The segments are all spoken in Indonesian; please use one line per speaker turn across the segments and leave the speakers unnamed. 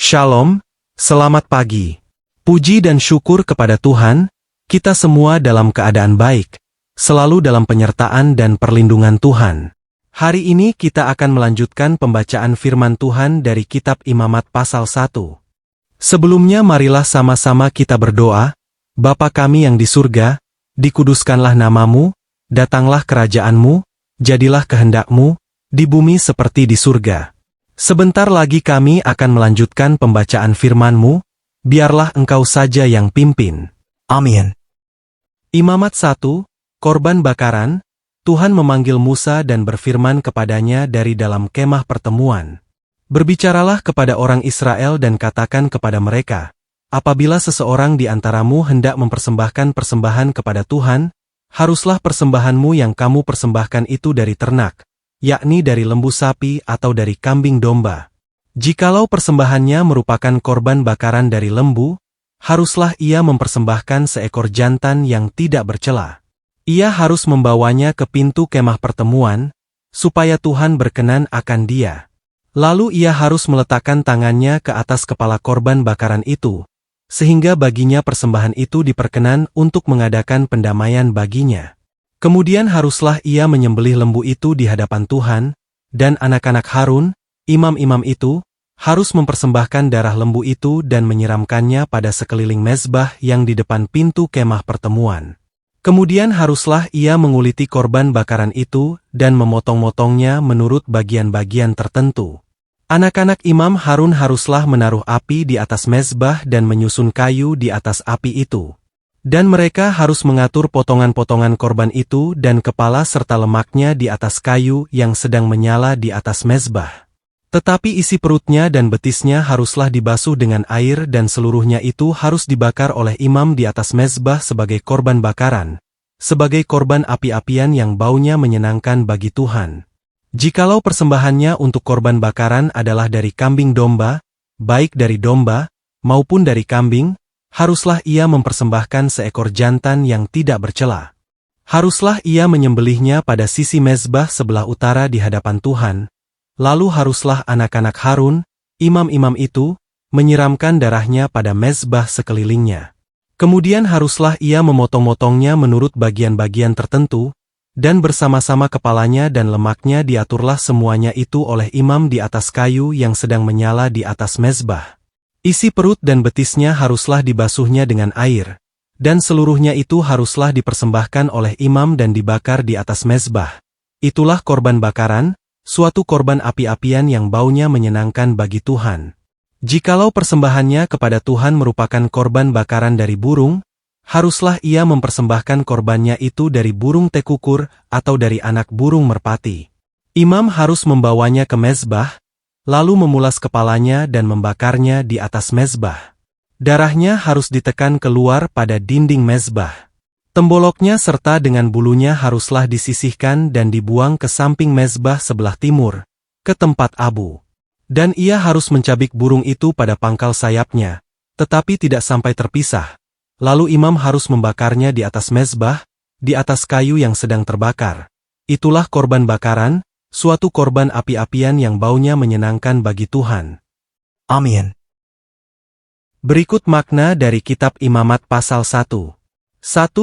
Shalom, selamat pagi. Puji dan syukur kepada Tuhan, kita semua dalam keadaan baik, selalu dalam penyertaan dan perlindungan Tuhan. Hari ini kita akan melanjutkan pembacaan firman Tuhan dari Kitab Imamat pasal 1. Sebelumnya marilah sama-sama kita berdoa. Bapa kami yang di surga, dikuduskanlah namamu, datanglah kerajaan-mu, jadilah kehendak-mu, di bumi seperti di surga. Sebentar lagi kami akan melanjutkan pembacaan firman-Mu, biarlah Engkau saja yang pimpin. Amin. Imamat 1, Korban Bakaran. Tuhan memanggil Musa dan berfirman kepadanya dari dalam kemah pertemuan. Berbicaralah kepada orang Israel dan katakan kepada mereka, apabila seseorang di antaramu hendak mempersembahkan persembahan kepada Tuhan, haruslah persembahanmu yang kamu persembahkan itu dari ternak, yakni dari lembu sapi atau dari kambing domba. Jikalau persembahannya merupakan korban bakaran dari lembu, haruslah ia mempersembahkan seekor jantan yang tidak bercela. Ia harus membawanya ke pintu kemah pertemuan, supaya Tuhan berkenan akan dia. Lalu ia harus meletakkan tangannya ke atas kepala korban bakaran itu, sehingga baginya persembahan itu diperkenan untuk mengadakan pendamaian baginya. Kemudian haruslah ia menyembelih lembu itu di hadapan Tuhan, dan anak-anak Harun, imam-imam itu, harus mempersembahkan darah lembu itu dan menyiramkannya pada sekeliling mezbah yang di depan pintu kemah pertemuan. Kemudian haruslah ia menguliti korban bakaran itu dan memotong-motongnya menurut bagian-bagian tertentu. Anak-anak imam Harun haruslah menaruh api di atas mezbah dan menyusun kayu di atas api itu. Dan mereka harus mengatur potongan-potongan korban itu dan kepala serta lemaknya di atas kayu yang sedang menyala di atas mezbah. Tetapi isi perutnya dan betisnya haruslah dibasuh dengan air dan seluruhnya itu harus dibakar oleh imam di atas mezbah sebagai korban bakaran, sebagai korban api-apian yang baunya menyenangkan bagi Tuhan. Jikalau persembahannya untuk korban bakaran adalah dari kambing domba, baik dari domba maupun dari kambing, haruslah ia mempersembahkan seekor jantan yang tidak bercela. Haruslah ia menyembelihnya pada sisi mezbah sebelah utara di hadapan Tuhan, lalu haruslah anak-anak Harun, imam-imam itu, menyiramkan darahnya pada mezbah sekelilingnya. Kemudian haruslah ia memotong-motongnya menurut bagian-bagian tertentu, dan bersama-sama kepalanya dan lemaknya diaturlah semuanya itu oleh imam di atas kayu yang sedang menyala di atas mezbah. Isi perut dan betisnya haruslah dibasuhnya dengan air, dan seluruhnya itu haruslah dipersembahkan oleh imam dan dibakar di atas mezbah. Itulah korban bakaran, suatu korban api-apian yang baunya menyenangkan bagi Tuhan. Jikalau persembahannya kepada Tuhan merupakan korban bakaran dari burung, haruslah ia mempersembahkan korbannya itu dari burung tekukur atau dari anak burung merpati. Imam harus membawanya ke mezbah, lalu memulas kepalanya dan membakarnya di atas mezbah. Darahnya harus ditekan keluar pada dinding mezbah. Temboloknya serta dengan bulunya haruslah disisihkan dan dibuang ke samping mezbah sebelah timur, ke tempat abu. Dan ia harus mencabik burung itu pada pangkal sayapnya, tetapi tidak sampai terpisah. Lalu imam harus membakarnya di atas mezbah, di atas kayu yang sedang terbakar. Itulah korban bakaran, suatu korban api-apian yang baunya menyenangkan bagi Tuhan. Amin. Berikut makna dari Kitab Imamat pasal 1. 1.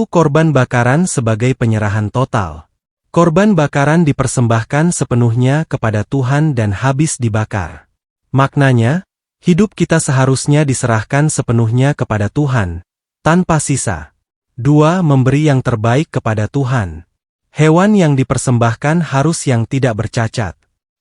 Korban bakaran sebagai penyerahan total. Korban bakaran dipersembahkan sepenuhnya kepada Tuhan dan habis dibakar. Maknanya, hidup kita seharusnya diserahkan sepenuhnya kepada Tuhan, tanpa sisa. 2. Memberi yang terbaik kepada Tuhan. Hewan yang dipersembahkan harus yang tidak bercacat.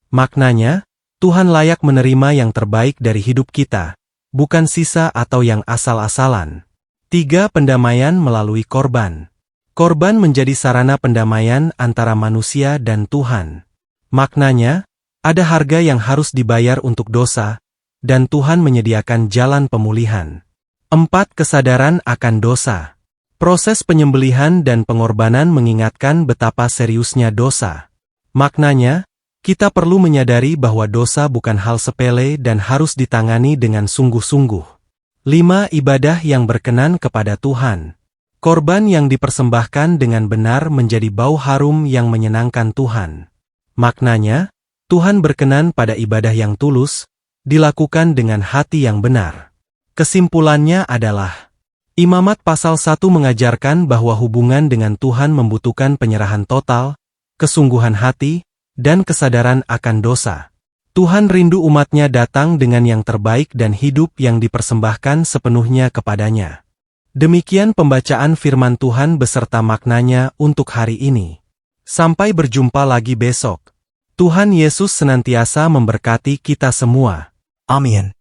Maknanya, Tuhan layak menerima yang terbaik dari hidup kita, bukan sisa atau yang asal-asalan. 3. Pendamaian melalui korban. Korban menjadi sarana pendamaian antara manusia dan Tuhan. Maknanya, ada harga yang harus dibayar untuk dosa, dan Tuhan menyediakan jalan pemulihan. 4. Kesadaran akan dosa. Proses penyembelihan dan pengorbanan mengingatkan betapa seriusnya dosa. Maknanya, kita perlu menyadari bahwa dosa bukan hal sepele dan harus ditangani dengan sungguh-sungguh. 5. Ibadah yang berkenan kepada Tuhan. Korban yang dipersembahkan dengan benar menjadi bau harum yang menyenangkan Tuhan. Maknanya, Tuhan berkenan pada ibadah yang tulus, dilakukan dengan hati yang benar. Kesimpulannya adalah, Imamat pasal 1 mengajarkan bahwa hubungan dengan Tuhan membutuhkan penyerahan total, kesungguhan hati, dan kesadaran akan dosa. Tuhan rindu umatnya datang dengan yang terbaik dan hidup yang dipersembahkan sepenuhnya kepadanya. Demikian pembacaan firman Tuhan beserta maknanya untuk hari ini. Sampai berjumpa lagi besok. Tuhan Yesus senantiasa memberkati kita semua.
Amin.